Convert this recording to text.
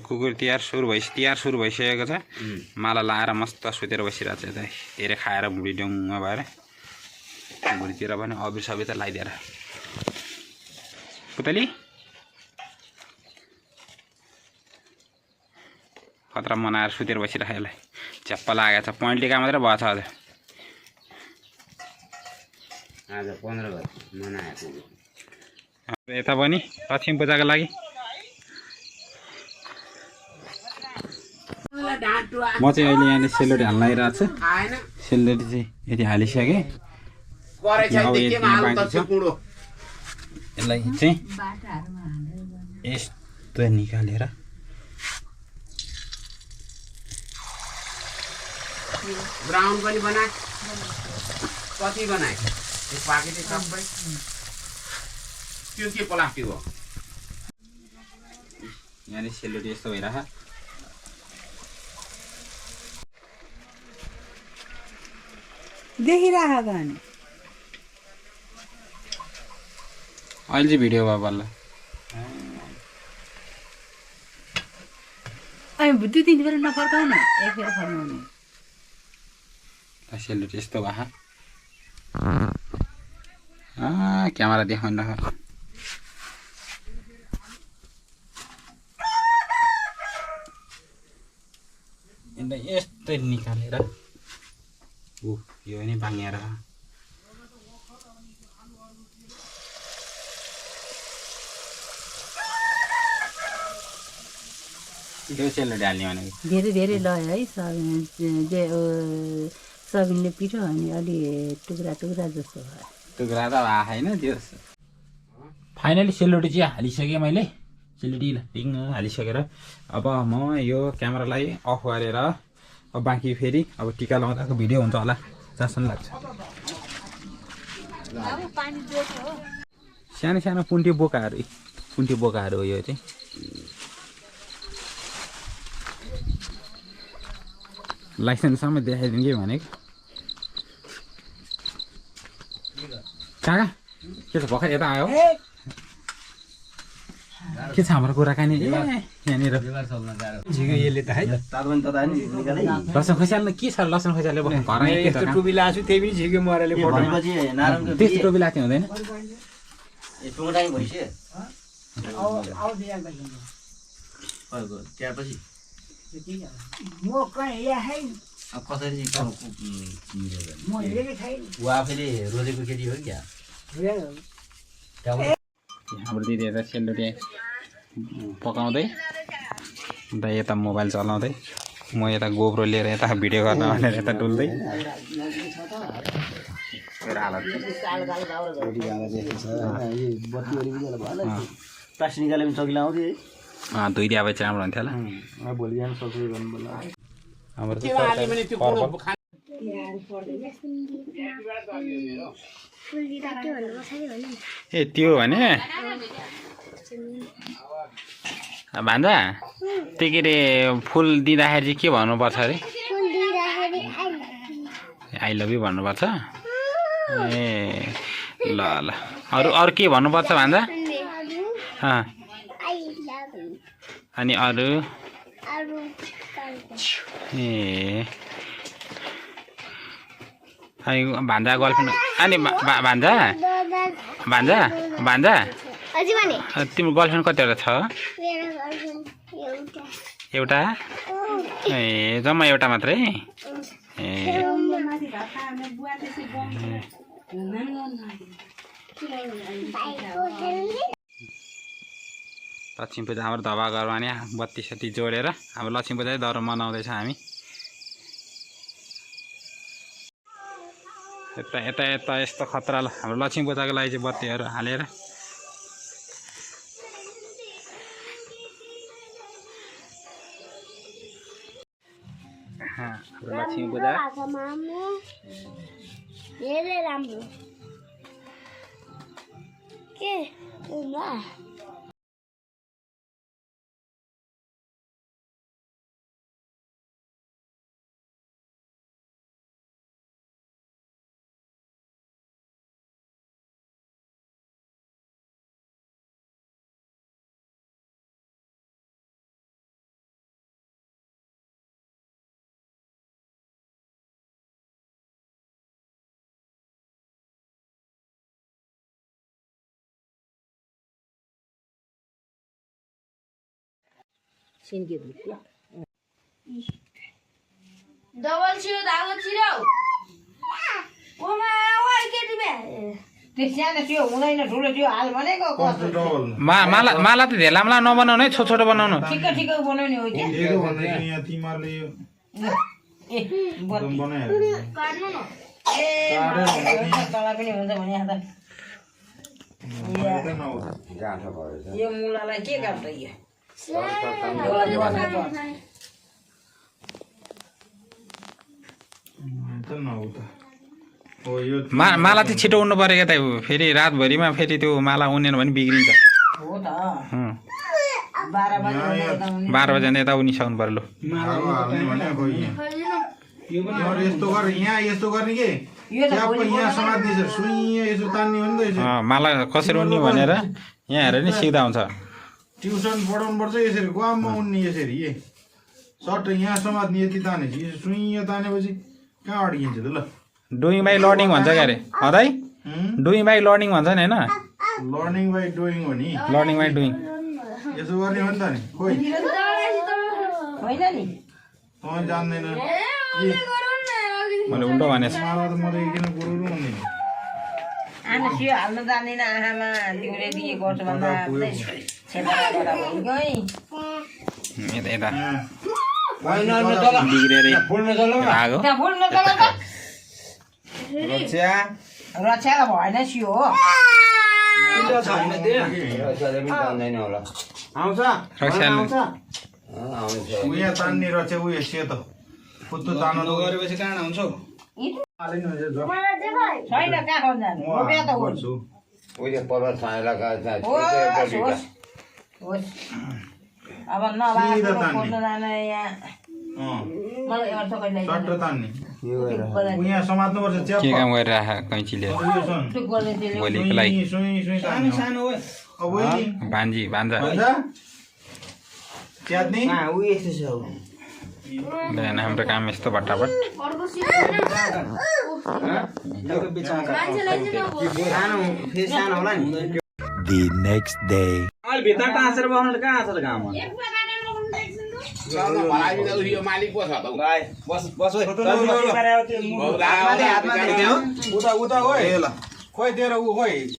कुकुर तिहार सुरु भइसकेको छ। माला लाएर मस्त सुतेर बसिरहेको छ। यता धेरै खाएर भुँडी ड्याङ्ग भएर भुँडीतिर पनि अबिर सबै त लगाइदिएर पुतली खतरा मनाएर सुतेर बसिरहेको यसलाई च्याप्प लागेको छ। पोइन्टले मात्रै भयो छ आज 15 गते मनाएको। यता पनि लक्ष्मी पूजाको लागि म चाहिँ अहिले यहाँले सेलरोटी हाल्न आइरहेको छु। सेलरोटी चाहिँ यति हालिसकेँ। यसलाई चाहिँ यस्तो निकालेर ब्राउन पनि बना कति बनाए यो पाकेटे सबै त्यो के प्लास्टिक हो। यहाँले सेलरोटी यस्तो भइरहेको देखिरहेको अनि अहिले चाहिँ भिडियो भयो बल्ल। अनि दुई तिन बेला नफर्काउ न एक फेर फर्काउने। सेलरोटी यस्तो भयो। क्यामेरा देखाउनु न यसलाई यस्तै निकालेर यो नि भाँगेर त्यो सेलरोटी हाल्ने भनेको धेरै धेरै लयो है सबिनले पिठो अनि अलि टुक्रा टुक्रा जस्तो भयो। टुक्रा त भएको छैन त्यो। फाइनली सेलरोटी चाहिँ हालिसकेँ मैले। सेलरोटी टिङ हालिसकेर अब म यो क्यामेरालाई अफ गरेर अब बाँकी फेरि अब टिका लगाउँदाको भिडियो हुन्छ होला जस्तो लाग्छ। सानो सानो पुन्टी बोकाहरू हो यो चाहिँ। लाइसेन्ससम्म देखाइदिनु कि भनेको। कहाँ के छ भर्खर यता आयो के छ हाम्रो कुराकानी यहाँनिर यसले त है लसन खोइसाल्नु के छ लसन खोइसाले यस्तो टोपी लाएको छु त्यही पनि झिक्यो मराले त्यस्तो टोपी लाग्ने हुँदैन। कसरी आफैले रोजेको खेती हो क्या। हाम्रो दिदी यता सेलरोटी पकाउँदै अन्त यता मोबाइल चलाउँदै म यता गोब्रो लिएर यता भिडियो गर्न भनेर यता डुल्दै प्लास्टिक निकाले पनि चकिला आउँथ्यो है धोइदिए अब चाहिँ राम्रो हुन्थ्यो होला। भोलि बिहान सबै गर्नु पर्ला। हाम्रो ए त्यो भने भान्जा त्यो के अरे फुल दिँदाखेरि चाहिँ के भन्नुपर्छ अरे? आई लभ यु भन्नुपर्छ। ए ल ल अरू के भन्नुपर्छ भान्जा? अनि अरू ए अनि भान्जा गर्लफ्रेन्ड अनि भान्जा भान्जा भान्जा तिम्रो गर्लफ्रेन्ड कतिवटा छ? एउटा ए जम्मा एउटा मात्रै ए लक्ष्मी पूजा हाम्रो धबा घरमा नि बत्ती सत्ती जोडेर हाम्रो लक्ष्मी पूजा दौरा मनाउँदैछ हामी। यता यता यता यस्तो खतरा हाम्रो लक्ष्मी पूजाको लागि चाहिँ बत्तीहरू हालेर हाम्रो लक्ष्मी पूजा धेरै राम्रो के सिन्के दुख्यो डबल छिरो धागो छिरो ओमा ओइ केटी बे त्यो सानो त्यो हुँदैन ठुलो त्यो हाल भनेको कस्तो माला त धेरै लामला नबनाउनु है छोटो छोटो बनाउनु ठिक्क ठिक्क बनाउने हो क्या ए काट्नु न तँलाई पनि हुन्छ भने यहाँ त यो मुलालाई के काट्छ यो माला चाहिँ छिटो उड्नु पऱ्यो क्या त फेरि रातभरिमा फेरि त्यो माला उनेन भने बिग्रिन्छ हो त 12 बजे 12 बजे यता उनिसक्नु पर्यो लु यस्तो गर यहाँ यस्तो गर्ने के यहाँ समात्ने सुई यसो तान्ने हो नि त माला कसरी उड्ने भनेर यहाँ हेरेर नि सिक्दा हुन्छ ट्युसन पढाउनु पर्छ यसरी गाउँमा उड्ने यसरी सट्ट यहाँ समात्ने यति तानेपछि सुई तानेपछि कहाँ अड्किन्छ त ल डुइङ बाई लर्निङ भन्छ क्या अरे हदै डुइङ बाई लर्निङ भन्छ नि होइन लर्निङ बाई डुइङ हो नि लर्निङ बाई डुइङ यसो गर्ने हो नि त नि खोइ होइन नि तँ जान्दैन मैले उल्टो भनेछु मलाई त मलाई किन गुरु भन्ने आमा सियो हाल्न जान्दैन आमामा तिमीले दिए गर्छ भन्दा छेपाबाट भइगयो है यता बिग्रेर आगो त्यहाँ फुल्न चलाउ त रक्षालाई भएन सियो हो उयो तान्ने रहेछ उयो सेतो कुत्तो तान्नु गरेपछि कहाँ हुन्छ छैन कहाँ खाउँ जाने हो बिहा त हो होस् अब नभए खोज्न जान यहाँ मलाई एउटा थोकै सट्ट तान्ने यहाँ समात्नुपर्छ के काम गरिराख कैँचीले भोलिको लागि भान्जी भान्जा च्यात्ने हाम्रो काम यस्तो भट्टाभट अर्को छिरो मान्छेलाई चाहिँ The next day. भित्र टाँसेर बस्नु कहाँ छ त गाउँमा मालिक पो छ त उता उता खोइ तेरो ऊ खोइ